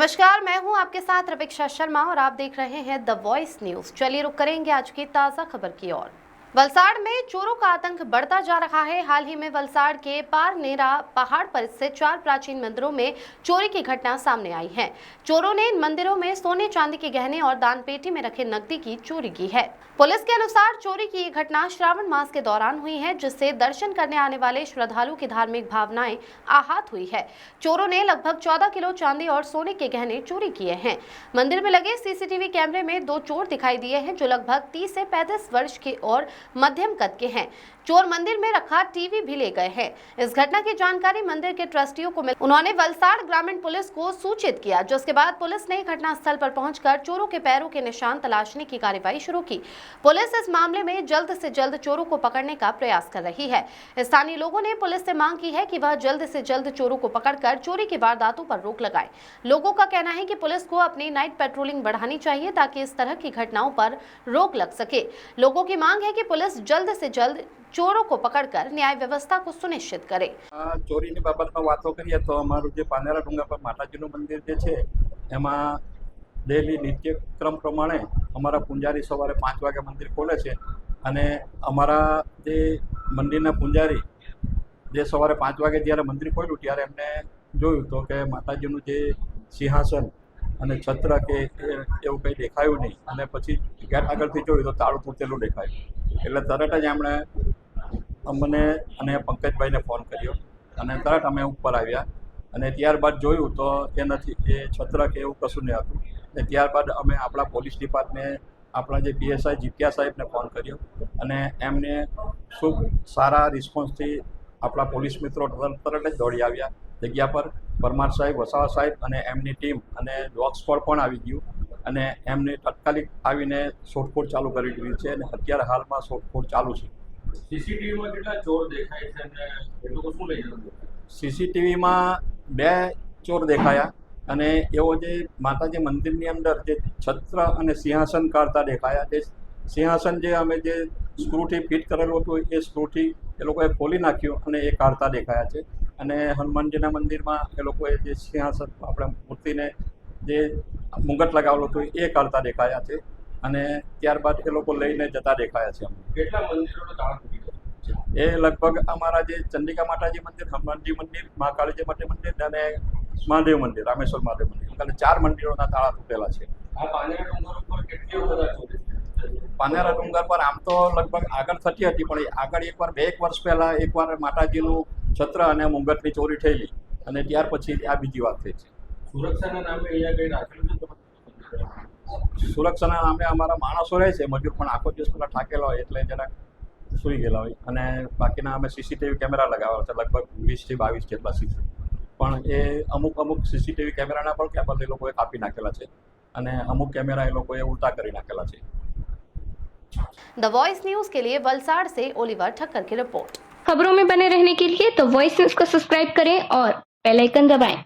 नमस्कार, मैं हूं आपके साथ रवीक्षा शर्मा और आप देख रहे हैं द वॉइस न्यूज। चलिए रुक करेंगे आज की ताजा खबर की ओर। वलसाड़ में चोरों का आतंक बढ़ता जा रहा है। हाल ही में वलसाड़ के पारनेरा पहाड़ पर स्थित 4 प्राचीन मंदिरों में चोरी की घटना सामने आई है। चोरों ने इन मंदिरों में सोने चांदी के गहने और दान पेटी में रखे नकदी की चोरी की है। पुलिस के अनुसार चोरी की ये घटना श्रावण मास के दौरान हुई है, जिससे दर्शन करने आने वाले श्रद्धालुओं की धार्मिक भावनाएं आहत हुई है। चोरों ने लगभग 14 किलो चांदी और सोने के गहने चोरी किए हैं। मंदिर में लगे सीसीटीवी कैमरे में 2 चोर दिखाई दिए हैं, जो लगभग 30 से 35 वर्ष के और मध्यम कद के हैं। चोर मंदिर में रखा टीवी भी ले गए हैं। इस घटना की जानकारी मंदिर के ट्रस्टियों को मिली। उन्होंने वलसाड़ ग्रामीण पुलिस को सूचित किया, जिसके बाद पुलिस ने घटनास्थल पर पहुंचकर चोरों के पैरों के निशान तलाशने की कार्रवाई शुरू की। पुलिस इस मामले में जल्द से जल्द चोरों को पकड़ने का प्रयास कर रही है। स्थानीय लोगों ने पुलिस से मांग की है कि वह जल्द से जल्द चोरों को पकड़कर चोरी की वारदातों पर रोक लगाए। लोगों का कहना है कि पुलिस को अपनी नाइट पेट्रोलिंग बढ़ानी चाहिए, ताकि इस तरह की घटनाओं पर रोक लग सके। लोगों की मांग है कि पुलिस जल्द से जल्द ચોરો को पकड़कर न्याय व्यवस्था को सुनिश्चित करे। ચોરીની બાબતમાં વાતો કરીએ તો અમારું જે પાનેરા ડુંગર પર માતાજીનું મંદિર જે છે એમાં ડેલી નિત્યક્રમ પ્રમાણે અમારા પૂંજારી સવારે 5 વાગે મંદિર ખોલે છે અને અમારા જે મંદિરના પૂંજારી જે સવારે 5 વાગે જ્યારે મંદિર ખોલ્યું ત્યારે એમને જોયું તો કે માતાજીનું જે સિંહાસન અને છત્ર કે એવું કંઈ દેખાયું નહીં અને પછી ગેટ આગળથી જોયું તો તાળું તૂટેલું દેખાયું। એટલે તરત જ એમણે અમને અને પંકજભાઈને ફોન કર્યો અને તરત અમે ઉપર આવ્યા અને ત્યારબાદ જોયું તો એ નથી, એ છત્ર કે એવું કશું નહીં હતું। અને ત્યારબાદ અમે આપણા પોલીસ ડિપાર્ટમેન્ટ આપણા જે પીએસઆઈ જીત્યા સાહેબને ફોન કર્યો અને એમને ખૂબ સારા રિસ્પોન્સથી આપણા પોલીસ મિત્રો તરત જ દોડી આવ્યા જગ્યા પર। પરમાર સાહેબ, વસાવા સાહેબ અને એમની ટીમ અને ડોગ સ્ક્વોડ પણ આવી ગયું અને એમને તાત્કાલિક આવીને શોધખોળ ચાલુ કરી દીધી છે અને અત્યારે હાલમાં શોધખોળ ચાલુ છે। સીસીટીવીમાં કેટલા ચોર દેખાય છે અને એ લોકો શું લઈ જતા? સીસીટીવીમાં 2 ચોર દેખાયા અને એવો જે માતાજી મંદિરની અંદર જે છત્ર અને સિંહાસન કાઢતા દેખાયા। જે સિંહાસન જે અમે જે સ્ક્રૂથી ફિટ કરેલું હતું એ સ્ક્રૂથી એ લોકોએ ખોલી નાખ્યું અને એ કાઢતા દેખાયા છે। અને હનુમાનજીના મંદિરમાં એ લોકોએ જે સિંહાસન આપણે મૂર્તિને જે મુંગટ લગાવેલું હતું એ કાઢતા દેખાયા છે અને ત્યારબાદ એ લોકો લઈને જતા દેખાયા છે। કેટલા મંદિરોનો તાળા તૂટી ગયો? એ લગભગ અમારા જે ચંડિકા માતાજી મંદિર, હનુમાનજી મંદિર, મહાકાળીજી માતા મંદિર અને મહાદેવ મંદિર, રામેશ્વર મહાદેવ મંદિર, અને 4 મંદિરોના તાળા તૂટેલા છે। આ પાનેરા ડુંગર ઉપર કેટલી વખત ચોરી? પાનેરા ડુંગર પર આમ તો લગભગ આગળ થતી હતી, પણ આગળ એકવાર 2 વર્ષ પહેલાં એકવાર માતાજીનું છત્ર અને મુંગટની ચોરી થયેલી અને ત્યાર પછી આ બીજી વાત થઈ છે। સુરક્ષાના નામે અહીંયા કંઈ રાખેલું છે? સુરક્ષાના નામે અમારા માણસો રહે છે મજૂર, પણ આખો દિવસ પેલા થાકેલા હોય એટલે જરાક સૂઈ ગયેલા હોય અને બાકીના અમે સીસીટીવી કેમેરા લગાવેલા છે, લગભગ 20 થી 22 જેટલા પણ એ અમુક સીસીટીવી કેમેરાના પણ કેબલ એ લોકોએ કાપી નાખેલા છે અને અમુક કેમેરા એ લોકોએ ઉલટા કરી નાખેલા છે। द वॉइस न्यूज के लिए वलसाड़ से ओलिवर ठक्कर की रिपोर्ट। खबरों में बने रहने के लिए द वॉइस न्यूज को सब्सक्राइब करें और बेल आइकन दबाएं।